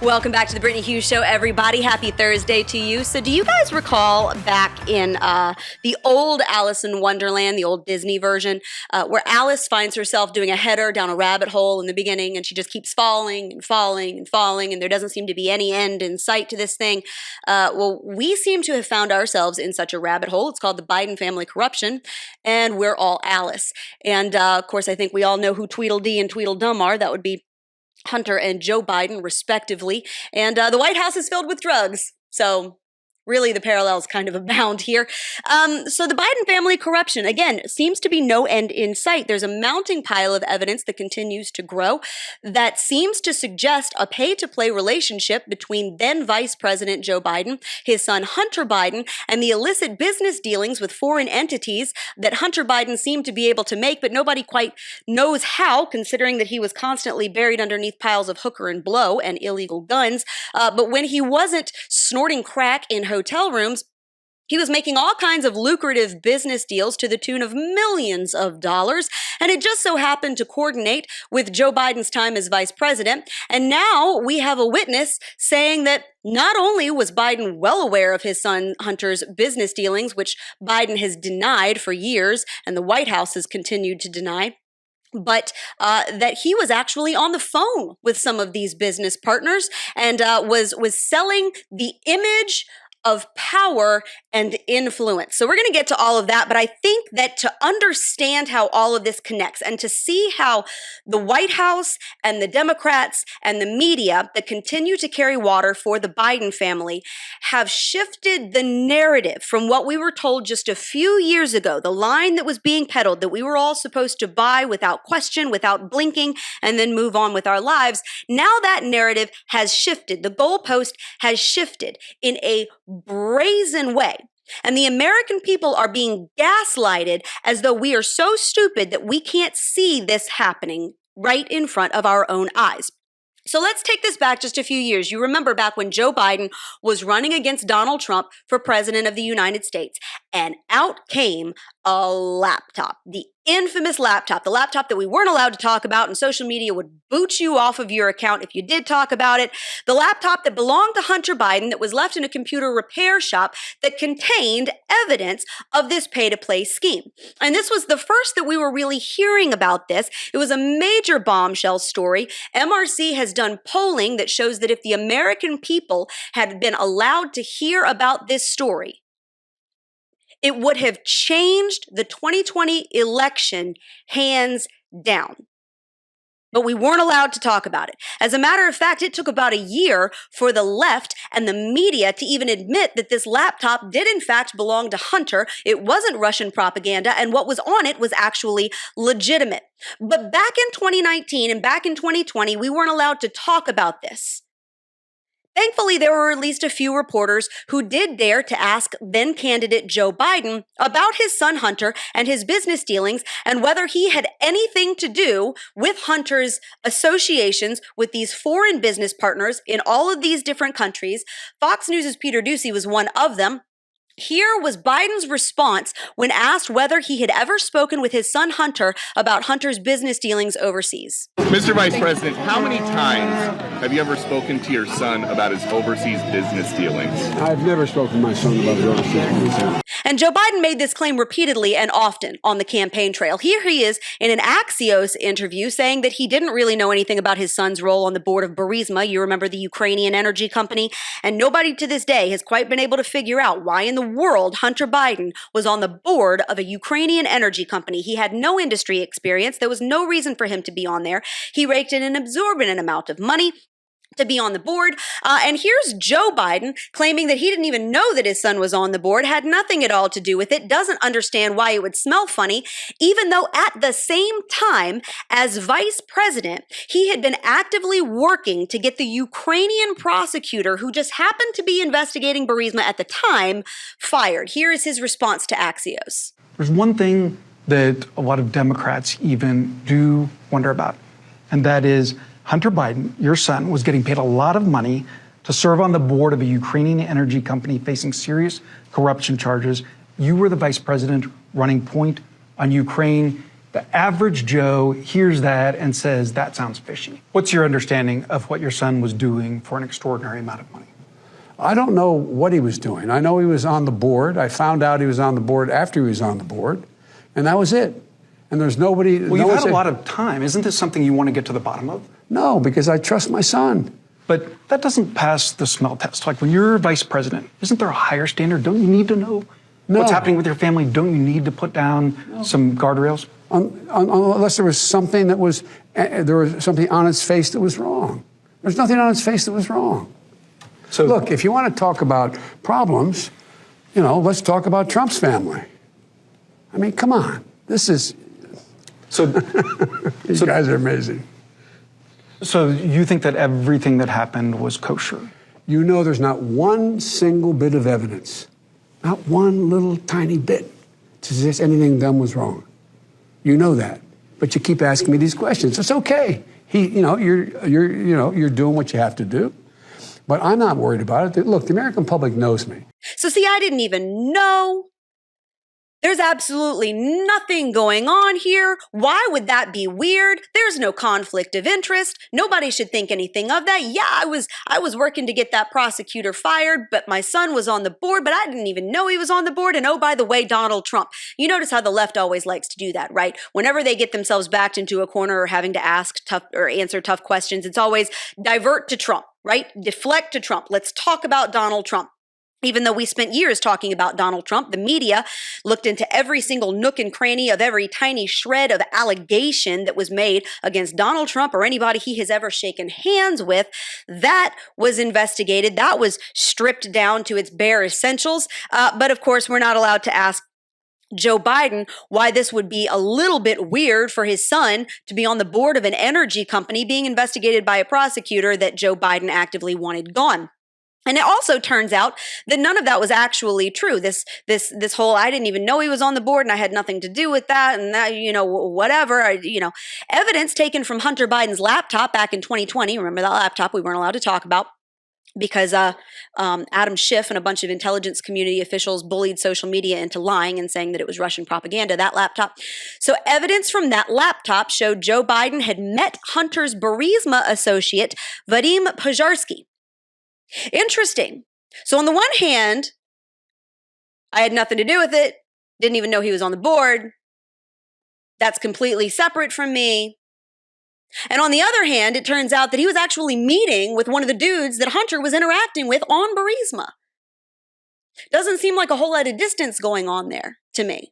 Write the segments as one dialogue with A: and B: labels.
A: Welcome back to the Brittany Hughes Show, everybody. Happy Thursday to you. So do you guys recall back in the old Alice in Wonderland, the old Disney version, where Alice finds herself doing a header down a rabbit hole in the beginning, and she just keeps falling and falling and falling, and there doesn't seem to be any end in sight to this thing? Well, we seem to have found ourselves in such a rabbit hole. It's called the Biden family corruption, and we're all Alice. And of course, I think we all know who Tweedledee and Tweedledum are. That would be Hunter and Joe Biden, respectively. And the White House is filled with drugs. So really, the parallels kind of abound here. So the Biden family corruption, again, seems to be no end in sight. There's a mounting pile of evidence that continues to grow that seems to suggest a pay-to-play relationship between then Vice President Joe Biden, his son Hunter Biden, and the illicit business dealings with foreign entities that Hunter Biden seemed to be able to make, but nobody quite knows how, considering that he was constantly buried underneath piles of hooker and blow and illegal guns. But when he wasn't snorting crack in hotel rooms, he was making all kinds of lucrative business deals to the tune of millions of dollars, and it just so happened to coordinate with Joe Biden's time as vice president. And now we have a witness saying that not only was Biden well aware of his son Hunter's business dealings, which Biden has denied for years and the White House has continued to deny, but that he was actually on the phone with some of these business partners and was selling the image of power and influence. So we're going to get to all of that, but I think that to understand how all of this connects and to see how the White House and the Democrats and the media that continue to carry water for the Biden family have shifted the narrative from what we were told just a few years ago, the line that was being peddled that we were all supposed to buy without question, without blinking, and then move on with our lives. Now that narrative has shifted. The goalpost has shifted in a brazen way. And the American people are being gaslighted as though we are so stupid that we can't see this happening right in front of our own eyes. So let's take this back just a few years. You remember back when Joe Biden was running against Donald Trump for president of the United States, and out came a laptop, the infamous laptop, the laptop that we weren't allowed to talk about, and social media would boot you off of your account if you did talk about it. The laptop that belonged to Hunter Biden that was left in a computer repair shop that contained evidence of this pay-to-play scheme. And this was the first that we were really hearing about this. It was a major bombshell story. MRC has done polling that shows that if the American people had been allowed to hear about this story, it would have changed the 2020 election hands down. But we weren't allowed to talk about it. As a matter of fact, it took about a year for the left and the media to even admit that this laptop did in fact belong to Hunter. It wasn't Russian propaganda, and what was on it was actually legitimate. But back in 2019 and back in 2020, we weren't allowed to talk about this. Thankfully, there were at least a few reporters who did dare to ask then candidate Joe Biden about his son Hunter and his business dealings and whether he had anything to do with Hunter's associations with these foreign business partners in all of these different countries. Fox News' Peter Doocy was one of them. Here was Biden's response when asked whether he had ever spoken with his son Hunter about Hunter's business dealings overseas.
B: Mr. Vice President, how many times have you ever spoken to your son about his overseas business dealings?
C: I've never spoken to my son about his overseas business dealings.
A: And Joe Biden made this claim repeatedly and often on the campaign trail. Here he is in an Axios interview saying that he didn't really know anything about his son's role on the board of Burisma. You remember the Ukrainian energy company? And nobody to this day has quite been able to figure out why in the world Hunter Biden was on the board of a Ukrainian energy company. He had no industry experience. There was no reason for him to be on there. He raked in an exorbitant amount of money to be on the board. And here's Joe Biden claiming that he didn't even know that his son was on the board, had nothing at all to do with it, doesn't understand why it would smell funny, even though at the same time as vice president, he had been actively working to get the Ukrainian prosecutor who just happened to be investigating Burisma at the time fired. Here is his response to Axios.
D: There's one thing that a lot of Democrats even do wonder about, and that is Hunter Biden, your son, was getting paid a lot of money to serve on the board of a Ukrainian energy company facing serious corruption charges. You were the vice president running point on Ukraine. The average Joe hears that and says, that sounds fishy. What's your understanding of what your son was doing for an extraordinary amount of money?
C: I don't know what he was doing. I know he was on the board. I found out he was on the board after he was on the board, and that was it. And there's nobody.
D: Well, you've had a lot of time. Isn't this something you want to get to the bottom of?
C: No, because I trust my son.
D: But that doesn't pass the smell test. Like when you're vice president, isn't there a higher standard? Don't you need to know what's happening with your family? Don't you need to put down some guardrails?
C: Unless there was something that was, there was something on its face that was wrong. There's nothing on its face that was wrong. So look, if you want to talk about problems, you know, let's talk about Trump's family. I mean, come on. This is, these guys are amazing.
D: So you think that everything that happened was kosher?
C: You know there's not one single bit of evidence, not one little tiny bit, to suggest anything done was wrong. You know that, but you keep asking me these questions. It's okay. You're doing what you have to do, but I'm not worried about it. Look, the American public knows me.
A: So see, I didn't even know. There's absolutely nothing going on here. Why would that be weird? There's no conflict of interest. Nobody should think anything of that. Yeah, I was working to get that prosecutor fired, but my son was on the board, but I didn't even know he was on the board. And oh, by the way, Donald Trump. You notice how the left always likes to do that, right? Whenever they get themselves backed into a corner or having to ask tough or answer tough questions, it's always divert to Trump, right? Deflect to Trump. Let's talk about Donald Trump. Even though we spent years talking about Donald Trump, the media looked into every single nook and cranny of every tiny shred of allegation that was made against Donald Trump or anybody he has ever shaken hands with. That was investigated. That was stripped down to its bare essentials. But of course, we're not allowed to ask Joe Biden why this would be a little bit weird for his son to be on the board of an energy company being investigated by a prosecutor that Joe Biden actively wanted gone. And it also turns out that none of that was actually true. This whole, I didn't even know he was on the board and I had nothing to do with that and that, whatever, evidence taken from Hunter Biden's laptop back in 2020. Remember that laptop we weren't allowed to talk about because Adam Schiff and a bunch of intelligence community officials bullied social media into lying and saying that it was Russian propaganda, that laptop. So evidence from that laptop showed Joe Biden had met Hunter's Burisma associate, Vadim Pojarsky. Interesting. So on the one hand, I had nothing to do with it, didn't even know he was on the board. That's completely separate from me. And on the other hand, it turns out that he was actually meeting with one of the dudes that Hunter was interacting with on Burisma. Doesn't seem like a whole lot of distance going on there to me.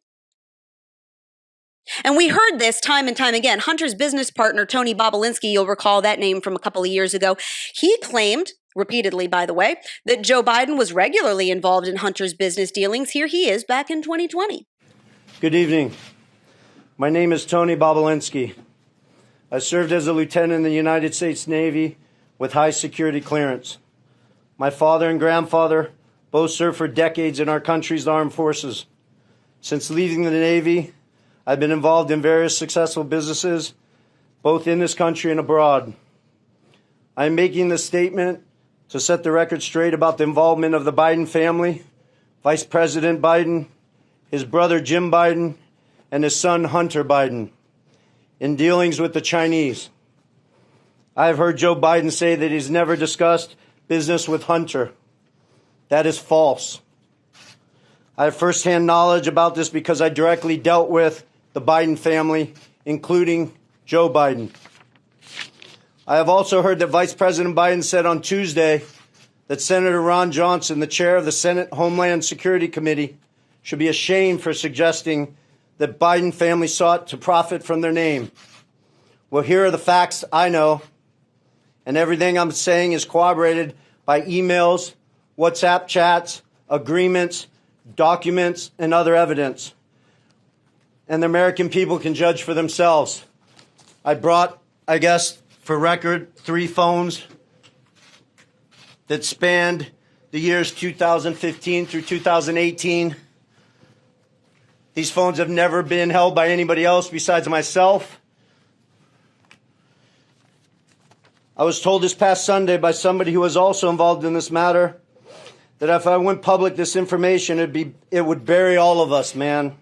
A: And we heard this time and time again. Hunter's business partner, Tony Bobulinski, you'll recall that name from a couple of years ago, he claimed, repeatedly by the way, that Joe Biden was regularly involved in Hunter's business dealings. Here he is back in 2020.
E: Good evening. My name is Tony Bobulinski. I served as a lieutenant in the United States Navy with high security clearance. My father and grandfather both served for decades in our country's armed forces. Since leaving the Navy, I've been involved in various successful businesses, both in this country and abroad. I am making this statement to set the record straight about the involvement of the Biden family, Vice President Biden, his brother Jim Biden, and his son Hunter Biden, in dealings with the Chinese. I have heard Joe Biden say that he's never discussed business with Hunter. That is false. I have firsthand knowledge about this because I directly dealt with the Biden family, including Joe Biden. I have also heard that Vice President Biden said on Tuesday that Senator Ron Johnson, the chair of the Senate Homeland Security Committee, should be ashamed for suggesting that Biden family sought to profit from their name. Well, here are the facts I know, and everything I'm saying is corroborated by emails, WhatsApp chats, agreements, documents, and other evidence. And the American people can judge for themselves. I brought, I guess, for record, 3 phones that spanned the years 2015 through 2018. These phones have never been held by anybody else besides myself. I was told this past Sunday by somebody who was also involved in this matter that if I went public this information, it would bury all of us, man.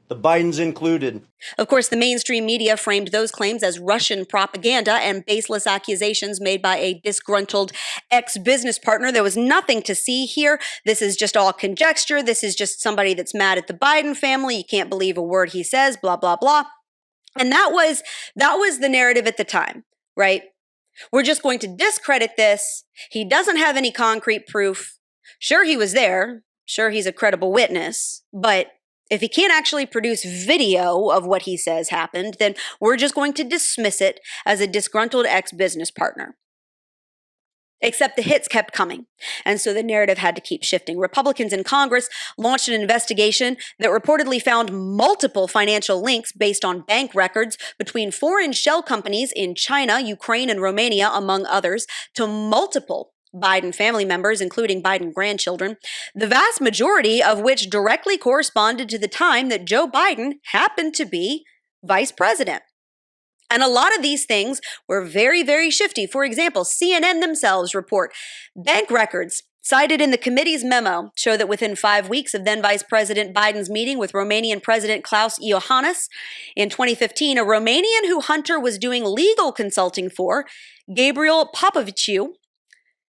E: the Bidens included.
A: Of course, the mainstream media framed those claims as Russian propaganda and baseless accusations made by a disgruntled ex-business partner. There was nothing to see here. This is just all conjecture. This is just somebody that's mad at the Biden family. You can't believe a word he says, blah, blah, blah. And that was the narrative at the time, right? We're just going to discredit this. He doesn't have any concrete proof. Sure, he was there. Sure, he's a credible witness. But if he can't actually produce video of what he says happened, then we're just going to dismiss it as a disgruntled ex-business partner. Except the hits kept coming. And so the narrative had to keep shifting. Republicans in Congress launched an investigation that reportedly found multiple financial links based on bank records between foreign shell companies in China, Ukraine, and Romania, among others, to multiple Biden family members, including Biden grandchildren, the vast majority of which directly corresponded to the time that Joe Biden happened to be vice president. And a lot of these things were very, very shifty. For example, CNN themselves report bank records cited in the committee's memo show that within 5 weeks of then Vice President Biden's meeting with Romanian President Klaus Iohannis in 2015, a Romanian who Hunter was doing legal consulting for, Gabriel Popoviciu,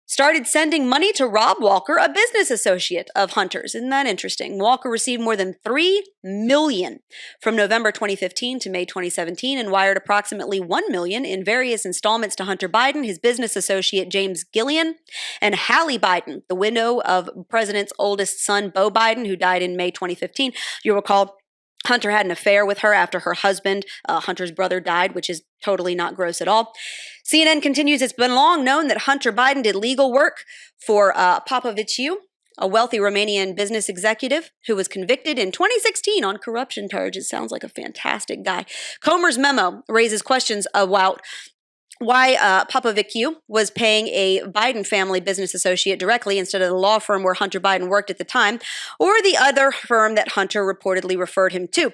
A: started sending money to Rob Walker, a business associate of Hunter's. Isn't that interesting? Walker received more than $3 million from November 2015 to May 2017 and wired approximately $1 million in various installments to Hunter Biden, his business associate James Gillian, and Hallie Biden, the widow of President's oldest son, Beau Biden, who died in May 2015. You'll recall Hunter had an affair with her after her husband, Hunter's brother, died, which is totally not gross at all. CNN continues, it's been long known that Hunter Biden did legal work for Popoviciu, a wealthy Romanian business executive who was convicted in 2016 on corruption charges. Sounds like a fantastic guy. Comer's memo raises questions about why Popoviciu was paying a Biden family business associate directly instead of the law firm where Hunter Biden worked at the time, or the other firm that Hunter reportedly referred him to.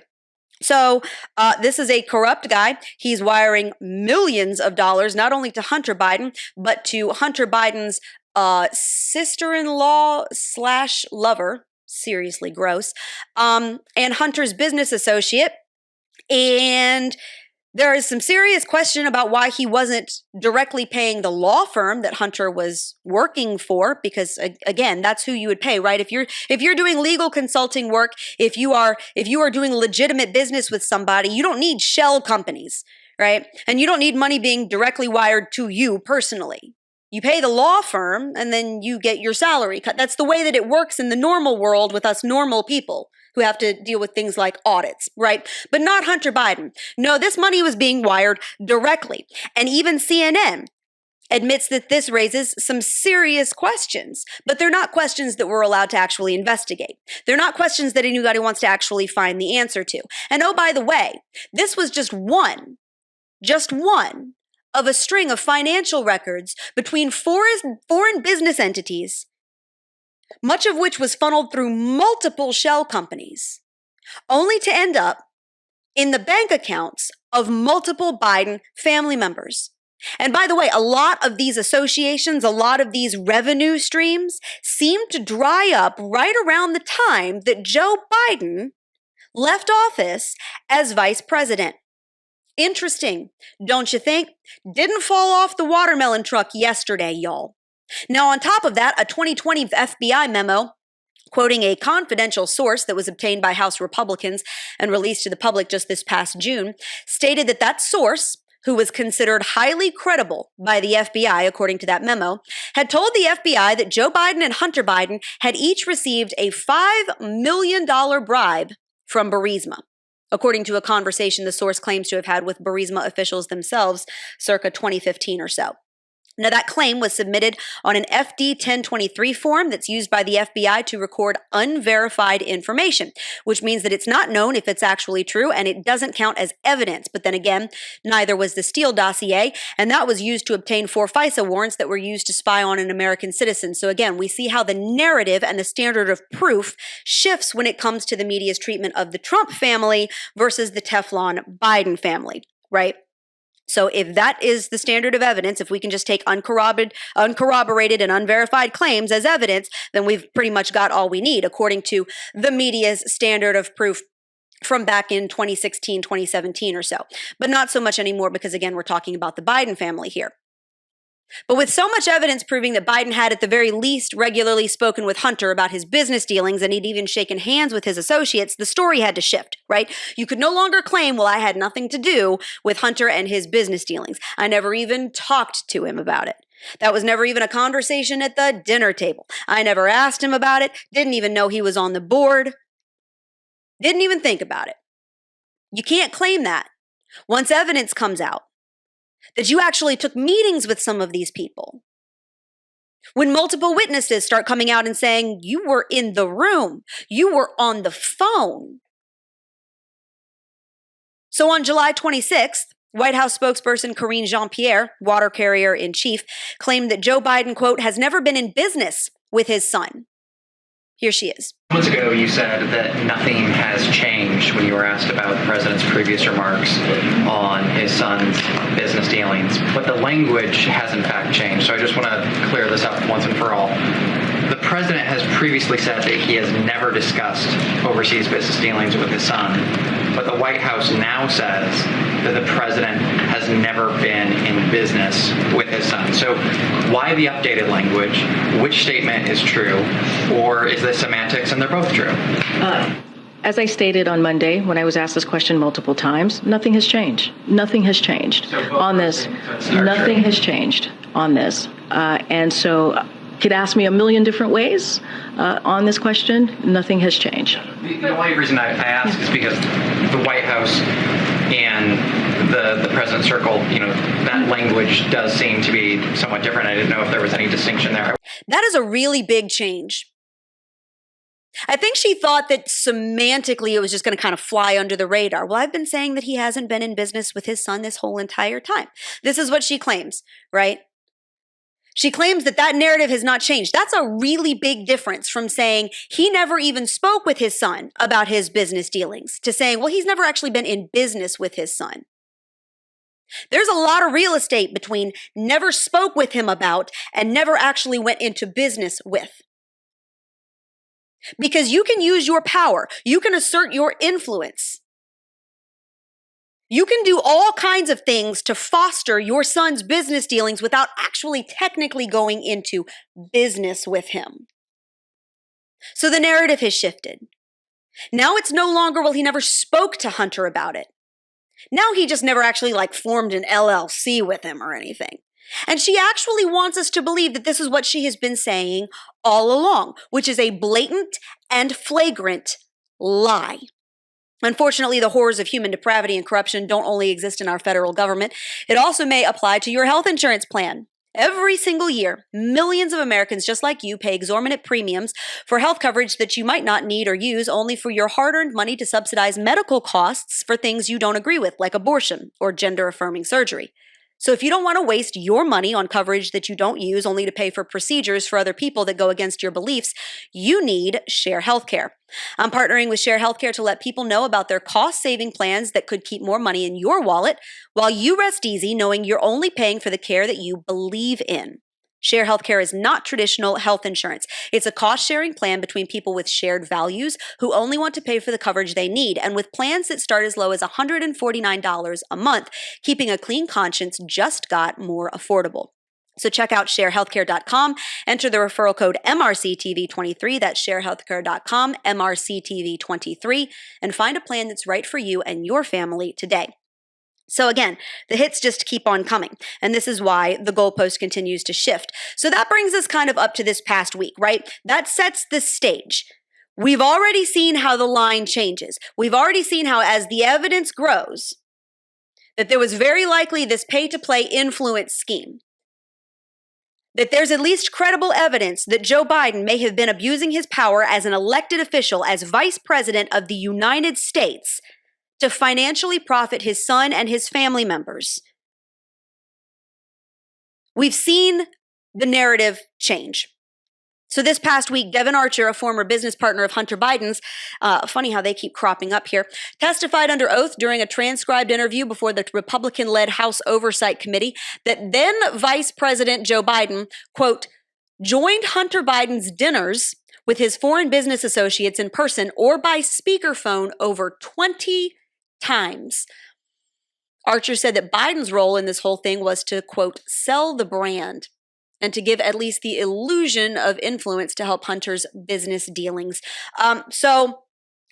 A: So this is a corrupt guy. He's wiring millions of dollars, not only to Hunter Biden, but to Hunter Biden's sister-in-law / lover, seriously gross, and Hunter's business associate. And there is some serious question about why he wasn't directly paying the law firm that Hunter was working for, because again, that's who you would pay, right? If you're doing legal consulting work, if you are doing legitimate business with somebody, you don't need shell companies, right? And you don't need money being directly wired to you personally. You pay the law firm and then you get your salary cut. That's the way that it works in the normal world with us normal people who have to deal with things like audits, right? But not Hunter Biden. No, this money was being wired directly. And even CNN admits that this raises some serious questions, but they're not questions that we're allowed to actually investigate. They're not questions that anybody wants to actually find the answer to. And oh, by the way, this was just one of a string of financial records between foreign business entities, much of which was funneled through multiple shell companies, only to end up in the bank accounts of multiple Biden family members. And by the way, a lot of these associations, a lot of these revenue streams seem to dry up right around the time that Joe Biden left office as vice president. Interesting, don't you think? Didn't fall off the watermelon truck yesterday, y'all. Now, on top of that, a 2020 FBI memo quoting a confidential source that was obtained by House Republicans and released to the public just this past June, stated that that source, who was considered highly credible by the FBI, according to that memo, had told the FBI that Joe Biden and Hunter Biden had each received a $5 million bribe from Burisma, according to a conversation the source claims to have had with Burisma officials themselves circa 2015 or so. Now, that claim was submitted on an FD 1023 form that's used by the FBI to record unverified information, which means that it's not known if it's actually true and it doesn't count as evidence. But then again, neither was the Steele dossier, and that was used to obtain 4 FISA warrants that were used to spy on an American citizen. So again, we see how the narrative and the standard of proof shifts when it comes to the media's treatment of the Trump family versus the Teflon Biden family, right? So if that is the standard of evidence, if we can just take uncorroborated and unverified claims as evidence, then we've pretty much got all we need, according to the media's standard of proof from back in 2016, 2017 or so. But not so much anymore because, again, we're talking about the Biden family here. But with so much evidence proving that Biden had at the very least regularly spoken with Hunter about his business dealings and he'd even shaken hands with his associates, the story had to shift, right? You could no longer claim, well, I had nothing to do with Hunter and his business dealings. I never even talked to him about it. That was never even a conversation at the dinner table. I never asked him about it, didn't even know he was on the board, didn't even think about it. You can't claim that once evidence comes out that you actually took meetings with some of these people. When multiple witnesses start coming out and saying, you were in the room, you were on the phone. So on July 26th, White House spokesperson Karine Jean-Pierre, water carrier in chief, claimed that Joe Biden, quote, has never been in business with his son. Here she is.
F: Months ago, you said that nothing has changed when you were asked about the president's previous remarks on his son's business dealings, but the language has in fact changed. So I just want to clear this up once and for all. The president has previously said that he has never discussed overseas business dealings with his son, but the White House now says that the president has never been in business with his son. So why the updated language? Which statement is true? Or is this semantics and they're both true?
G: As I stated on Monday, when I was asked this question multiple times, nothing has changed. Nothing has changed on this. Nothing has changed on this. And so could ask me a million different ways on this question. Nothing has changed.
F: The only reason I ask is because the White House and the president's circle, that language does seem to be somewhat different. I didn't know if there was any distinction there.
A: That is a really big change. I think she thought that semantically it was just going to kind of fly under the radar. Well, I've been saying that he hasn't been in business with his son this whole entire time. This is what she claims, right? She claims that that narrative has not changed. That's a really big difference from saying he never even spoke with his son about his business dealings to saying, well, he's never actually been in business with his son. There's a lot of real estate between never spoke with him about and never actually went into business with. Because you can use your power. You can assert your influence. You can do all kinds of things to foster your son's business dealings without actually technically going into business with him. So the narrative has shifted. Now it's no longer, well, he never spoke to Hunter about it. Now he just never actually formed an LLC with him or anything. And she actually wants us to believe that this is what she has been saying all along, which is a blatant and flagrant lie. Unfortunately, the horrors of human depravity and corruption don't only exist in our federal government. It also may apply to your health insurance plan. Every single year, millions of Americans just like you pay exorbitant premiums for health coverage that you might not need or use, only for your hard-earned money to subsidize medical costs for things you don't agree with, like abortion or gender-affirming surgery. So if you don't want to waste your money on coverage that you don't use only to pay for procedures for other people that go against your beliefs, you need Share Healthcare. I'm partnering with Share Healthcare to let people know about their cost-saving plans that could keep more money in your wallet while you rest easy knowing you're only paying for the care that you believe in. Share Healthcare is not traditional health insurance. It's a cost-sharing plan between people with shared values who only want to pay for the coverage they need, and with plans that start as low as $149 a month, keeping a clean conscience just got more affordable. So check out sharehealthcare.com, enter the referral code MRCTV23, that's sharehealthcare.com, MRCTV23, and find a plan that's right for you and your family today. So again, the hits just keep on coming, and this is why the goalpost continues to shift. So that brings us kind of up to this past week, right? That sets the stage. We've already seen how the line changes. We've already seen how, as the evidence grows, that there was very likely this pay-to-play influence scheme. That there's at least credible evidence that Joe Biden may have been abusing his power as an elected official, as Vice President of the United States, to financially profit his son and his family members. We've seen the narrative change. So this past week, Devin Archer, a former business partner of Hunter Biden's, funny how they keep cropping up here, testified under oath during a transcribed interview before the Republican-led House Oversight Committee that then Vice President Joe Biden, quote, joined Hunter Biden's dinners with his foreign business associates in person or by speakerphone over 20 times. Archer said that Biden's role in this whole thing was to, quote, sell the brand and to give at least the illusion of influence to help Hunter's business dealings. So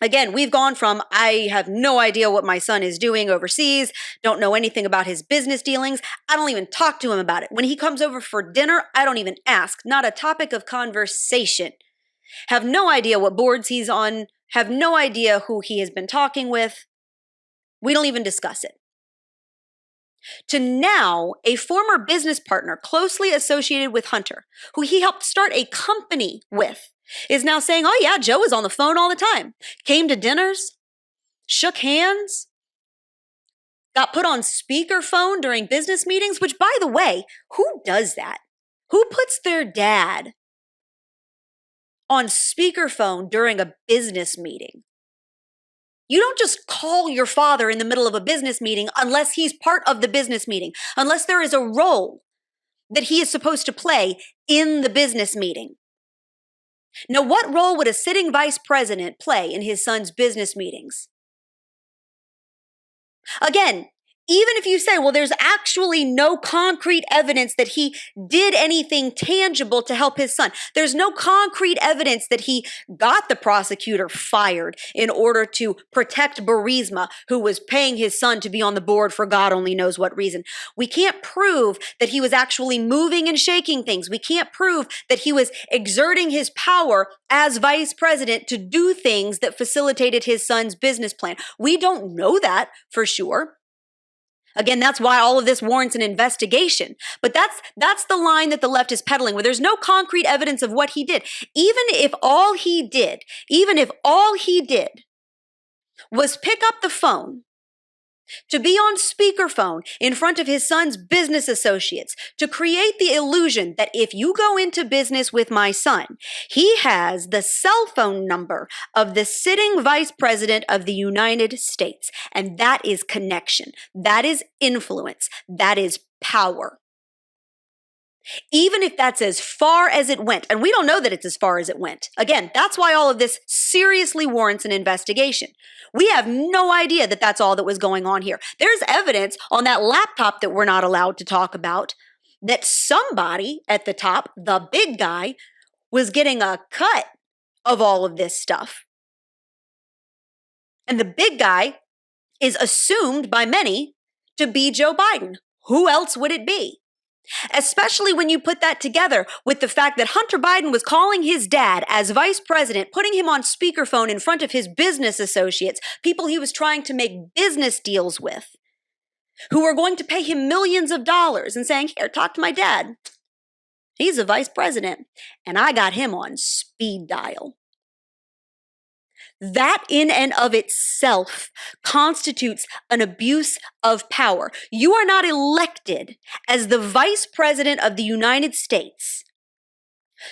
A: again, we've gone from, I have no idea what my son is doing overseas, don't know anything about his business dealings, I don't even talk to him about it. When he comes over for dinner, I don't even ask, not a topic of conversation. Have no idea what boards he's on, have no idea who he has been talking with. We don't even discuss it. To now, a former business partner closely associated with Hunter, who he helped start a company with, is now saying, oh yeah, Joe is on the phone all the time. Came to dinners, shook hands, got put on speakerphone during business meetings, which, by the way, who does that? Who puts their dad on speakerphone during a business meeting? You don't just call your father in the middle of a business meeting unless he's part of the business meeting, unless there is a role that he is supposed to play in the business meeting. Now, what role would a sitting vice president play in his son's business meetings? Again, even if you say, well, there's actually no concrete evidence that he did anything tangible to help his son. There's no concrete evidence that he got the prosecutor fired in order to protect Burisma, who was paying his son to be on the board for God only knows what reason. We can't prove that he was actually moving and shaking things. We can't prove that he was exerting his power as vice president to do things that facilitated his son's business plan. We don't know that for sure. Again, that's why all of this warrants an investigation. But that's the line that the left is peddling, where there's no concrete evidence of what he did. Even if all he did was pick up the phone to be on speakerphone in front of his son's business associates, to create the illusion that if you go into business with my son, he has the cell phone number of the sitting vice president of the United States. And that is connection. That is influence. That is power. Even if that's as far as it went, and we don't know that it's as far as it went. Again, that's why all of this seriously warrants an investigation. We have no idea that that's all that was going on here. There's evidence on that laptop that we're not allowed to talk about that somebody at the top, the big guy, was getting a cut of all of this stuff. And the big guy is assumed by many to be Joe Biden. Who else would it be? Especially when you put that together with the fact that Hunter Biden was calling his dad as vice president, putting him on speakerphone in front of his business associates, people he was trying to make business deals with, who were going to pay him millions of dollars, and saying, here, talk to my dad. He's a vice president, and I got him on speed dial. That in and of itself constitutes an abuse of power. You are not elected as the vice president of the United States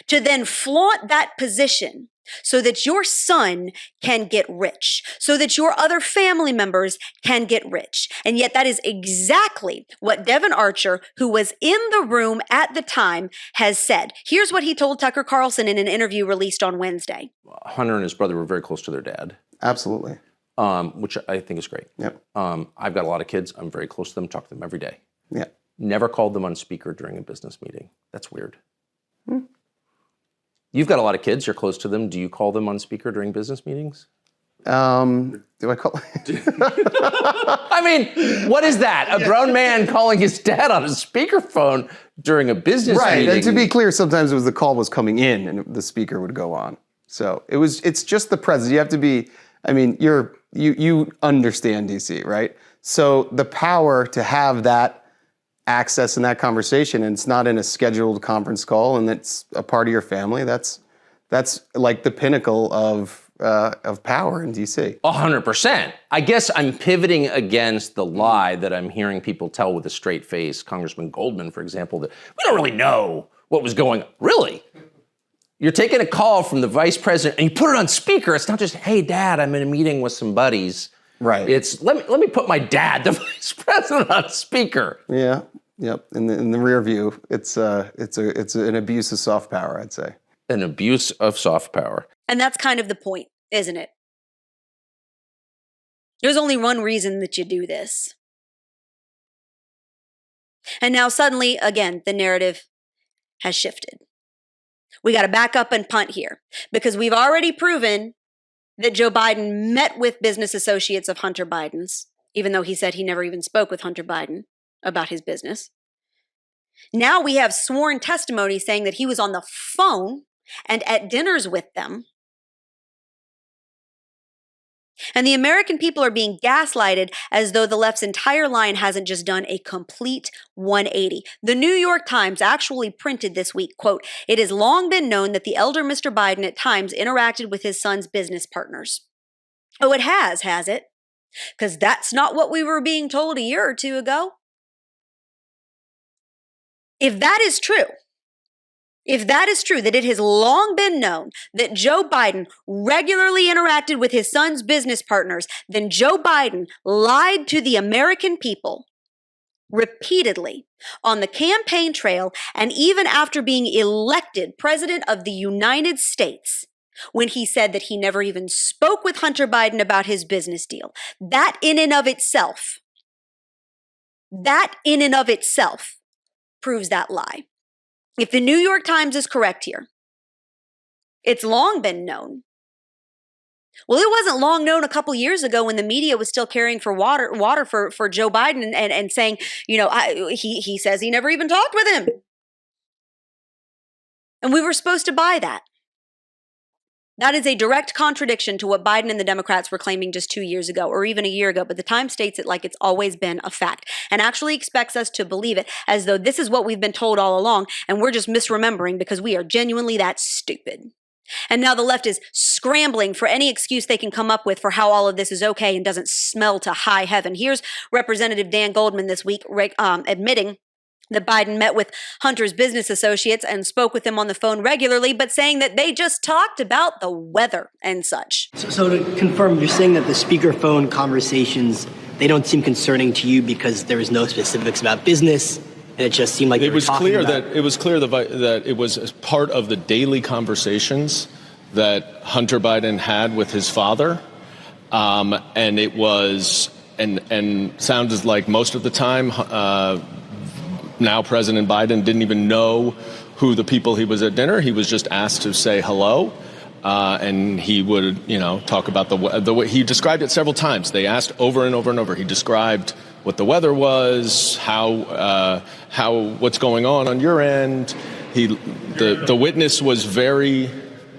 A: to then flaunt that position so that your son can get rich, so that your other family members can get rich. And yet that is exactly what Devin Archer, who was in the room at the time, has said. Here's what he told Tucker Carlson in an interview released on Wednesday.
H: Hunter and his brother were very close to their dad.
I: Absolutely.
H: Which I think is great.
I: Yep.
H: I've got a lot of kids. I'm very close to them, talk to them every day.
I: Yeah.
H: Never called them on speaker during a business meeting. That's weird. You've got a lot of kids. You're close to them. Do you call them on speaker during business meetings?
I: Do I call?
H: I mean, what is that? A grown man calling his dad on a speakerphone during a business meeting?
I: Right. And to be clear, sometimes it was the call was coming in and the speaker would go on. So it's just the president. You have to be, I mean, you understand DC, right? So the power to have that access in that conversation, and it's not in a scheduled conference call, and it's a part of your family. That's like the pinnacle of power in DC.
H: 100%. I guess I'm pivoting against the lie that I'm hearing people tell with a straight face. Congressman Goldman, for example, that we don't really know what was going on. Really? You're taking a call from the vice president and you put it on speaker. It's not just, hey, Dad, I'm in a meeting with some buddies.
I: Right.
H: It's let me put my dad, the vice president, on speaker.
I: Yeah. Yep. In the rear view, it's an abuse of soft power, I'd say.
H: An abuse of soft power.
A: And that's kind of the point, isn't it? There's only one reason that you do this. And now suddenly, again, the narrative has shifted. We got to back up and punt here because we've already proven that Joe Biden met with business associates of Hunter Biden's, even though he said he never even spoke with Hunter Biden about his business. Now we have sworn testimony saying that he was on the phone and at dinners with them. And the American people are being gaslighted as though the left's entire line hasn't just done a complete 180. The New York Times actually printed this week, quote, "It has long been known that the elder Mr. Biden at times interacted with his son's business partners." Oh, it has it? Because that's not what we were being told a year or two ago. If that is true, that it has long been known that Joe Biden regularly interacted with his son's business partners, then Joe Biden lied to the American people repeatedly on the campaign trail and even after being elected President of the United States when he said that he never even spoke with Hunter Biden about his business deal. That in and of itself proves that lie. If the New York Times is correct here, it's long been known. Well, it wasn't long known a couple years ago when the media was still caring for water for Joe Biden and saying, you know, he says he never even talked with him. And we were supposed to buy that. That is a direct contradiction to what Biden and the Democrats were claiming just 2 years ago or even a year ago, but the Times states it like it's always been a fact and actually expects us to believe it as though this is what we've been told all along and we're just misremembering because we are genuinely that stupid. And now the left is scrambling for any excuse they can come up with for how all of this is okay and doesn't smell to high heaven. Here's Representative Dan Goldman this week admitting that Biden met with Hunter's business associates and spoke with them on the phone regularly, but saying that they just talked about the weather and such.
J: So to confirm, you're saying that the speakerphone conversations, they don't seem concerning to you because there was no specifics about business, and it just seemed like
K: it was clear that it was part of the daily conversations that Hunter Biden had with his father, and it was and sounded like most of the time. Now President Biden didn't even know who the people he was at dinner. He was just asked to say hello, and he would, talk about the way he described it several times. They asked over and over and over. He described what the weather was, how what's going on your end. The witness was very,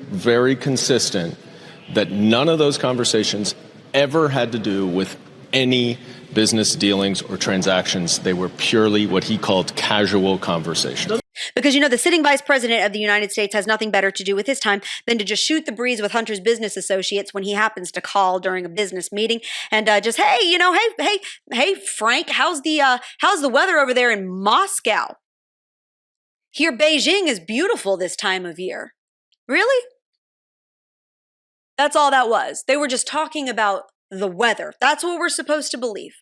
K: very consistent that none of those conversations ever had to do with any business dealings or transactions. They were purely what he called casual conversations.
A: Because, the sitting vice president of the United States has nothing better to do with his time than to just shoot the breeze with Hunter's business associates when he happens to call during a business meeting and just, hey, Frank, how's the weather over there in Moscow? Here, Beijing is beautiful this time of year. Really? That's all that was. They were just talking about the weather. That's what we're supposed to believe.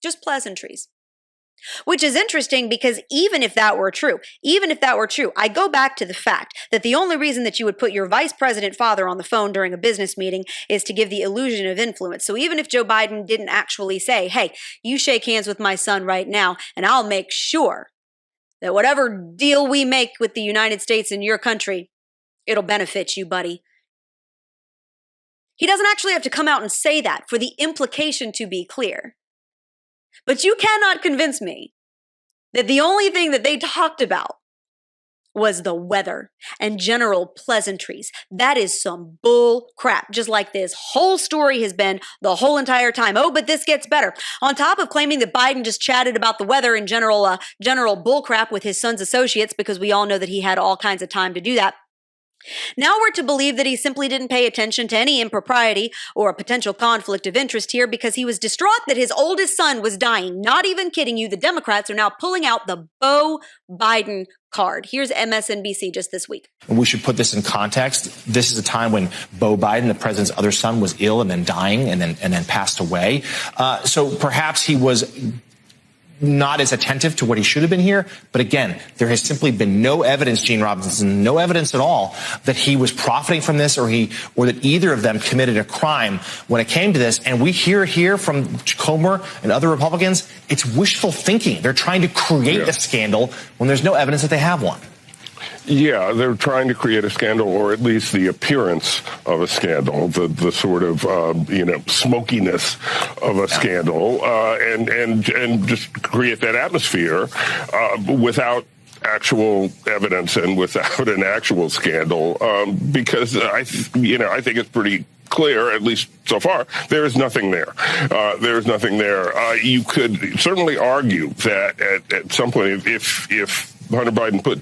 A: Just pleasantries. Which is interesting because even if that were true, I go back to the fact that the only reason that you would put your vice president father on the phone during a business meeting is to give the illusion of influence. So even if Joe Biden didn't actually say, hey, you shake hands with my son right now, and I'll make sure that whatever deal we make with the United States and your country, it'll benefit you, buddy. He doesn't actually have to come out and say that for the implication to be clear. But you cannot convince me that the only thing that they talked about was the weather and general pleasantries. That is some bull crap, just like this whole story has been the whole entire time. Oh, but this gets better. On top of claiming that Biden just chatted about the weather and general bull crap with his son's associates, because we all know that he had all kinds of time to do that. Now we're to believe that he simply didn't pay attention to any impropriety or a potential conflict of interest here because he was distraught that his oldest son was dying. Not even kidding you. The Democrats are now pulling out the Beau Biden card. Here's MSNBC just this week.
L: We should put this in context. This is a time when Beau Biden, the president's other son, was ill and then dying and then passed away. So perhaps he was not as attentive to what he should have been here. But again, there has simply been no evidence, Gene Robinson, no evidence at all that he was profiting from this or that either of them committed a crime when it came to this. And we hear it here from Comer and other Republicans. It's wishful thinking. They're trying to create a scandal when there's no evidence that they have one.
M: Yeah, they're trying to create a scandal, or at least the appearance of a scandal, the sort of smokiness of a scandal, and just create that atmosphere without actual evidence and without an actual scandal, because I think it's pretty clear, at least so far, there is nothing there. There is nothing there. You could certainly argue that at some point, if Hunter Biden put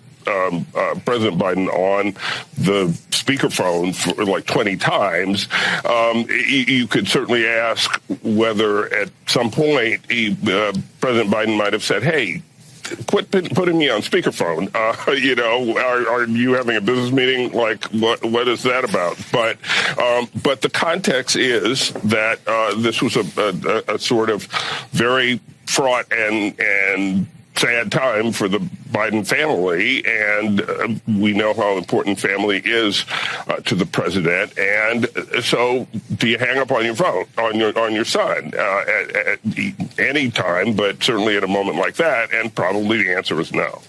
M: President Biden on the speakerphone for like 20 times, you could certainly ask whether at some point President Biden might have said, hey, quit putting me on speakerphone. Are you having a business meeting? Like, what is that about? But the context is that this was a sort of very fraught and sad time for the Biden family, and we know how important family is to the president. And so, do you hang up on your phone, on your son at any time, but certainly at a moment like that? And probably the answer is no.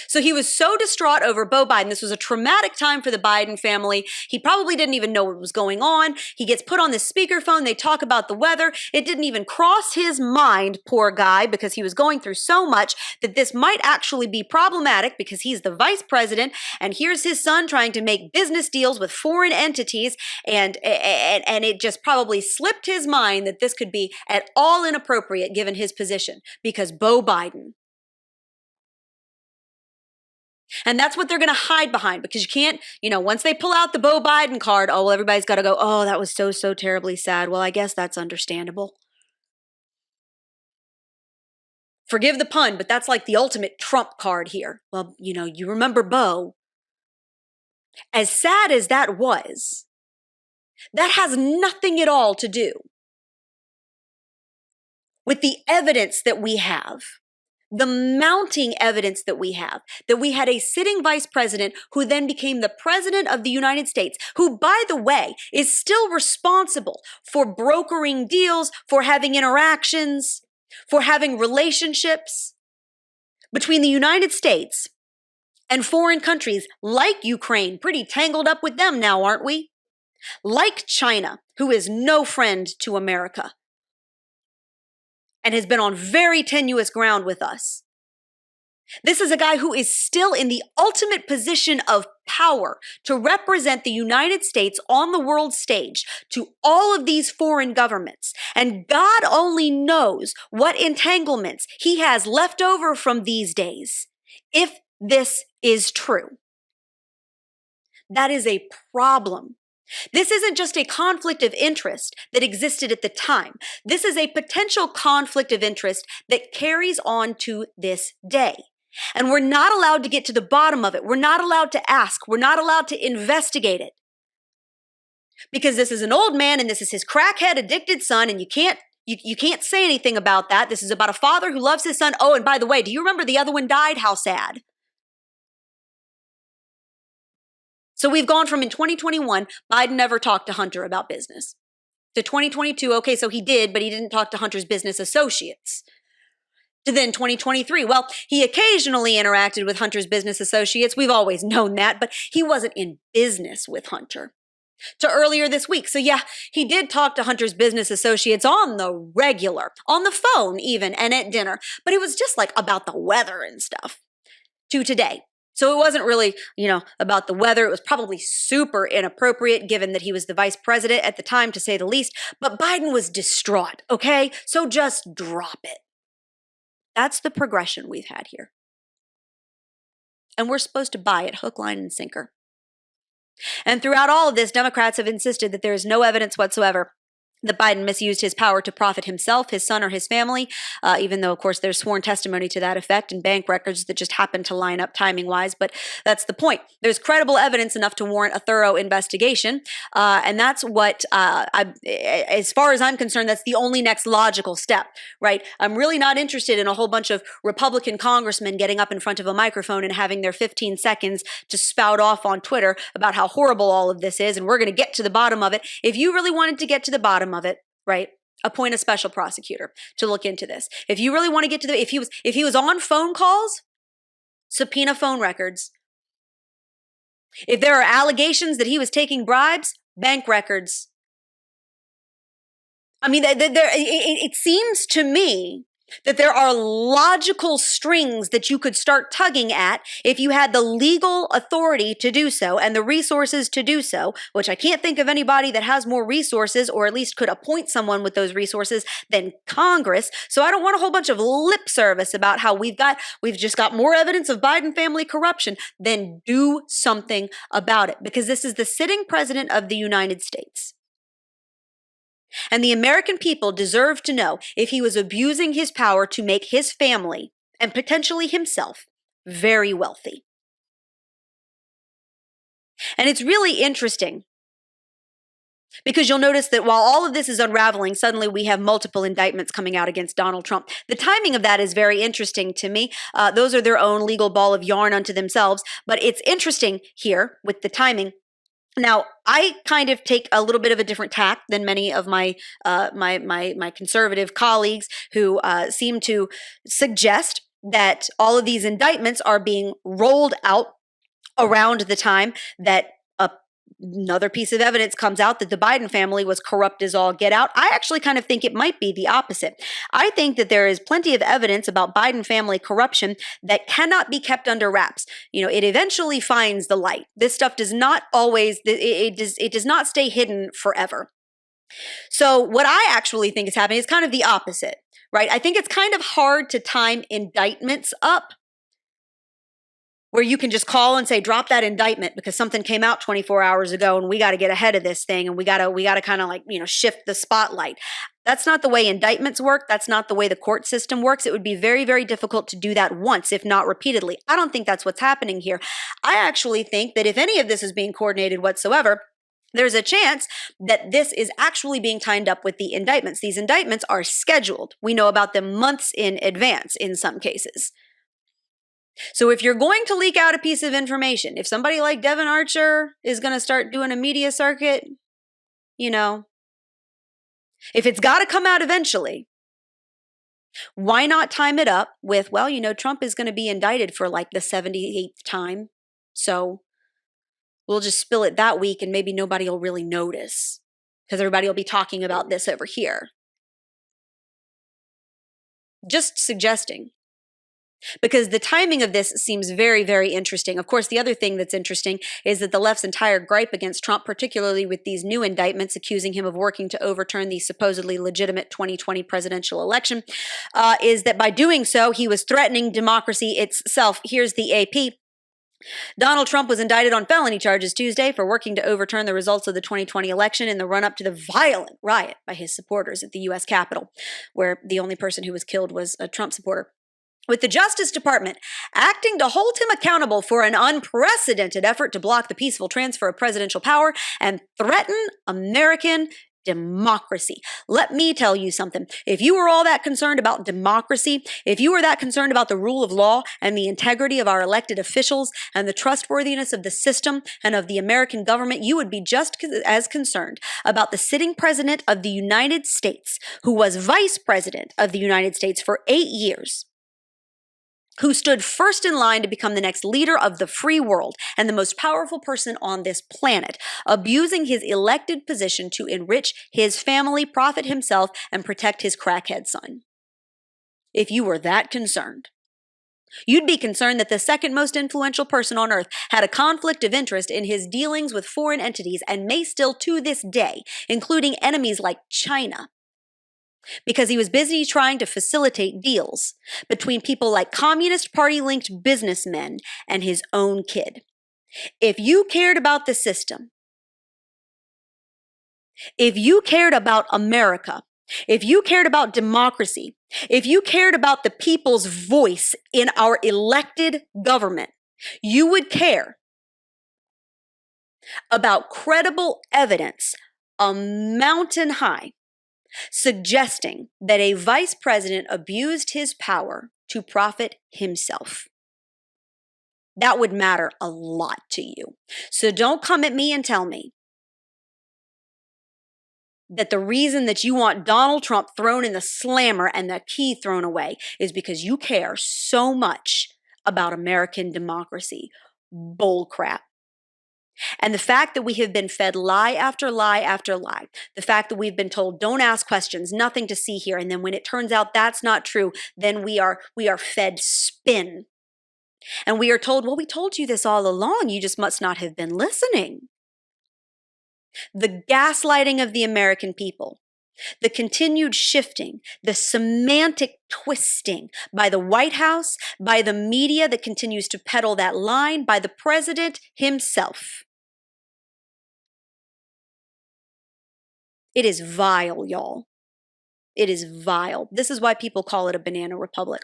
A: So he was so distraught over Beau Biden. This was a traumatic time for the Biden family. He probably didn't even know what was going on. He gets put on this speakerphone. They talk about the weather. It didn't even cross his mind, poor guy, because he was going through so much, that this might actually be problematic because he's the vice president, and here's his son trying to make business deals with foreign entities, and it just probably slipped his mind that this could be at all inappropriate given his position, because Beau Biden. And that's what they're going to hide behind, because you can't, once they pull out the Beau Biden card, oh, well, everybody's got to go, oh, that was so terribly sad. Well, I guess that's understandable. Forgive the pun, but that's like the ultimate Trump card here. Well, you remember Beau. As sad as that was, that has nothing at all to do with the evidence that we have. The mounting evidence that we have, that we had a sitting vice president who then became the president of the United States, who, by the way, is still responsible for brokering deals, for having interactions, for having relationships between the United States and foreign countries like Ukraine. Pretty tangled up with them now, aren't we? Like China, who is no friend to America and has been on very tenuous ground with us. This is a guy who is still in the ultimate position of power to represent the United States on the world stage to all of these foreign governments. And God only knows what entanglements he has left over from these days, if this is true. That is a problem. This isn't just a conflict of interest that existed at the time. This is a potential conflict of interest that carries on to this day. And we're not allowed to get to the bottom of it. We're not allowed to ask. We're not allowed to investigate it. Because this is an old man and this is his crackhead addicted son, and you can't say anything about that. This is about a father who loves his son. Oh, and by the way, do you remember the other one died? How sad. So we've gone from, in 2021, Biden never talked to Hunter about business, to 2022, okay, so he did, but he didn't talk to Hunter's business associates. To then 2023, well, he occasionally interacted with Hunter's business associates. We've always known that, but he wasn't in business with Hunter. To earlier this week. So yeah, he did talk to Hunter's business associates on the regular, on the phone even, and at dinner, but it was just like about the weather and stuff. To today. So it wasn't really, about the weather. It was probably super inappropriate given that he was the vice president at the time, to say the least. But Biden was distraught, okay? So just drop it. That's the progression we've had here. And we're supposed to buy it hook, line, and sinker. And throughout all of this, Democrats have insisted that there is no evidence whatsoever that Biden misused his power to profit himself, his son, or his family, even though, of course, there's sworn testimony to that effect and bank records that just happen to line up timing-wise. But that's the point. There's credible evidence enough to warrant a thorough investigation, and that's what, as far as I'm concerned, that's the only next logical step, right? I'm really not interested in a whole bunch of Republican congressmen getting up in front of a microphone and having their 15 seconds to spout off on Twitter about how horrible all of this is, and we're going to get to the bottom of it. If you really wanted to get to the bottom of it, right? Appoint a special prosecutor to look into this. If you really want to get to the, if he was on phone calls, subpoena phone records. If there are allegations that he was taking bribes, bank records. I mean, it seems to me that there are logical strings that you could start tugging at if you had the legal authority to do so and the resources to do so, which I can't think of anybody that has more resources or at least could appoint someone with those resources than Congress. So I don't want a whole bunch of lip service about how we've just got more evidence of Biden family corruption. Then do something about it, because this is the sitting president of the United States. And the American people deserve to know if he was abusing his power to make his family, and potentially himself, very wealthy. And it's really interesting, because you'll notice that while all of this is unraveling, suddenly we have multiple indictments coming out against Donald Trump. The timing of that is very interesting to me. Those are their own legal ball of yarn unto themselves, but it's interesting here with the timing. Now, I kind of take a little bit of a different tack than many of my my conservative colleagues who seem to suggest that all of these indictments are being rolled out around the time that another piece of evidence comes out that the Biden family was corrupt as all get out. I actually kind of think it might be the opposite. I think that there is plenty of evidence about Biden family corruption that cannot be kept under wraps. You know, it eventually finds the light. This stuff does not always, it does not stay hidden forever. So what I actually think is happening is kind of the opposite, right? I think it's kind of hard to time indictments up where you can just call and say, drop that indictment because something came out 24 hours ago and we got to get ahead of this thing and we got to kind of like, shift the spotlight. That's not the way indictments work. That's not the way the court system works. It would be very, very difficult to do that once, if not repeatedly. I don't think that's what's happening here. I actually think that if any of this is being coordinated whatsoever, there's a chance that this is actually being timed up with the indictments. These indictments are scheduled. We know about them months in advance in some cases. So if you're going to leak out a piece of information, if somebody like Devin Archer is going to start doing a media circuit, if it's got to come out eventually, why not time it up with, Trump is going to be indicted for like the 78th time. So we'll just spill it that week and maybe nobody will really notice because everybody will be talking about this over here. Just suggesting. Because the timing of this seems very, very interesting. Of course, the other thing that's interesting is that the left's entire gripe against Trump, particularly with these new indictments accusing him of working to overturn the supposedly legitimate 2020 presidential election, is that by doing so, he was threatening democracy itself. Here's the AP. Donald Trump was indicted on felony charges Tuesday for working to overturn the results of the 2020 election in the run-up to the violent riot by his supporters at the U.S. Capitol, where the only person who was killed was a Trump supporter. With the Justice Department acting to hold him accountable for an unprecedented effort to block the peaceful transfer of presidential power and threaten American democracy. Let me tell you something. If you were all that concerned about democracy, if you were that concerned about the rule of law and the integrity of our elected officials and the trustworthiness of the system and of the American government, you would be just as concerned about the sitting president of the United States, who was vice president of the United States for 8 years. Who stood first in line to become the next leader of the free world and the most powerful person on this planet, abusing his elected position to enrich his family, profit himself, and protect his crackhead son. If you were that concerned, you'd be concerned that the second most influential person on earth had a conflict of interest in his dealings with foreign entities and may still to this day, including enemies like China. Because he was busy trying to facilitate deals between people like Communist Party-linked businessmen and his own kid. If you cared about the system, If you cared about America, if you cared about democracy, if you cared about the people's voice in our elected government, you would care about credible evidence, a mountain high, suggesting that a vice president abused his power to profit himself. That would matter a lot to you. So don't come at me and tell me that the reason that you want Donald Trump thrown in the slammer and the key thrown away is because you care so much about American democracy. Bull crap. And the fact that we have been fed lie after lie after lie, the fact that we've been told don't ask questions, nothing to see here, and then when it turns out that's not true, then we are fed spin. And we are told, well, we told you this all along, you just must not have been listening. The gaslighting of the American people, the continued shifting, the semantic twisting by the White House, by the media that continues to peddle that line, by the president himself. It is vile, y'all. It is vile. This is why people call it a banana republic.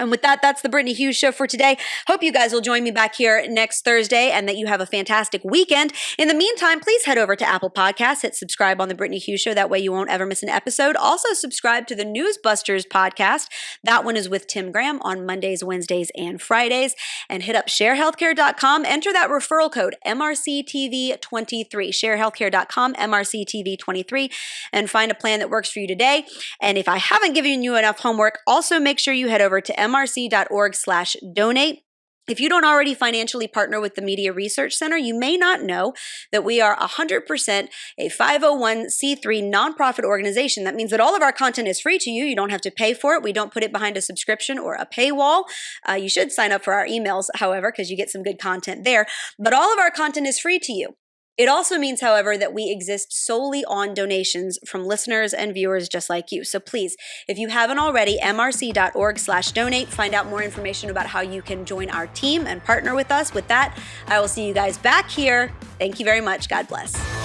A: And with that, that's the Brittany Hughes Show for today. Hope you guys will join me back here next Thursday and that you have a fantastic weekend. In the meantime, please head over to Apple Podcasts, hit subscribe on the Brittany Hughes Show. That way you won't ever miss an episode. Also subscribe to the Newsbusters podcast. That one is with Tim Graham on Mondays, Wednesdays, and Fridays. And hit up sharehealthcare.com. Enter that referral code MRCTV23. Sharehealthcare.com, MRCTV23, and find a plan that works for you today. And if I haven't given you enough homework, also make sure you head over to MRC.org/donate. If you don't already financially partner with the Media Research Center, you may not know that we are 100% a 501c3 nonprofit organization. That means that all of our content is free to you. You don't have to pay for it. We don't put it behind a subscription or a paywall. You should sign up for our emails, however, because you get some good content there. But all of our content is free to you. It also means, however, that we exist solely on donations from listeners and viewers just like you. So please, if you haven't already, mrc.org/donate, find out more information about how you can join our team and partner with us. With that, I will see you guys back here. Thank you very much. God bless.